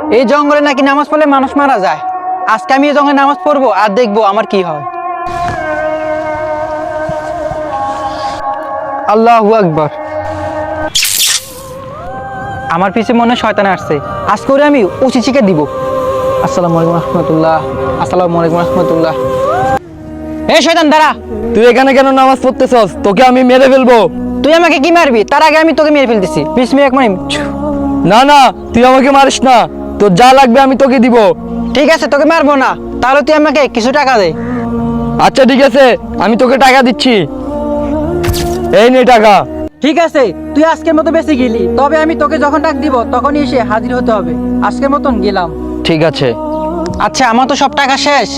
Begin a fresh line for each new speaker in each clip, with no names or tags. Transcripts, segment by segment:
এই জঙ্গলে নাকি নামাজ পড়লে মানুষ মারা যায়। আজকে আমি এই জঙ্গলে নামাজ পড়বো আর দেখবো আমার কি হয়। আল্লাহু আকবার। আমার পিছে মনে হয় শয়তান আসছে। আজ করে আমি উচিত শিক্ষা দিব। আসসালামু আলাইকুম রহমতুল্লাহ। আসসালামু আলাইকুম রহমতুল্লাহ। এই শয়তান দাঁড়া।
তুই এখানে কেন নামাজ পড়তেছস? তোকে আমি মেরে ফেলবো।
তুই আমাকে কি মারবি? তার আগে আমি তোকে মেরে ফেলতেছি। বিসমিল্লাহ মানে।
না না, তুই আমাকে মারিস না। তোর যা লাগবে আমি তোকে দিব।
ঠিক আছে, তোকে মারবো না, তাহলে তুই আমাকে কিছু টাকা দে।
আচ্ছা ঠিক আছে, আমি তোকে টাকা দিচ্ছি। এই নে টাকা।
ঠিক আছে, তুই আজকের মতো বেঁচে গেলি, তবে আমি তোকে যখন ডাক দিব তখনই এসে হাজির হতে হবে। আজকের মতন গেলাম।
ঠিক আছে।
আচ্ছা, আমার তো সব টাকা শেষ।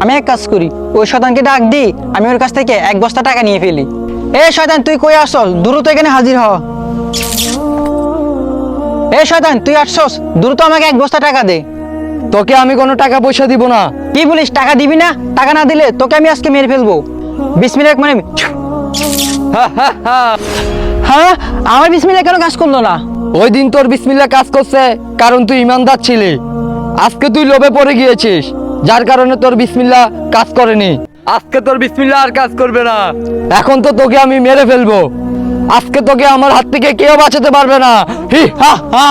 আমি এক কাজ করি, ওই শয়তানকে ডাক দি, আমি ওর কাছ থেকে এক বস্তা টাকা নিয়ে ফেলি। এই শয়তান, তুই কই আসছস? দ্রুত এখানে হাজির হ। এই শয়তান, তুই আসছস, দ্রুত আমাকে এক বস্তা টাকা দে।
তোকে আমি কোনো টাকা পয়সা দিব না।
কি বলিস? টাকা দিবি না? টাকা না দিলে তোকে আমি আজকে মেরে ফেলবো। বিসমিল্লাহ মানে। হ্যাঁ, আমার বিসমিল্লাহ কেন কাজ করলো না?
ওই দিন তোর বিসমিল্লাহ কাজ করছে কারণ তুই ইমানদার ছিলি। আজকে তুই লোভে পড়ে গিয়েছিস, যার কারণে তোর বিসমিল্লাহ কাজ করেনি। আজকে তোর বিসমিল্লাহ আর কাজ করবে না। এখন তো তোকে আমি মেরে ফেলবো। আজকে তোকে আমার হাত থেকে কেউ বাঁচাতে পারবে না। হি হা হা।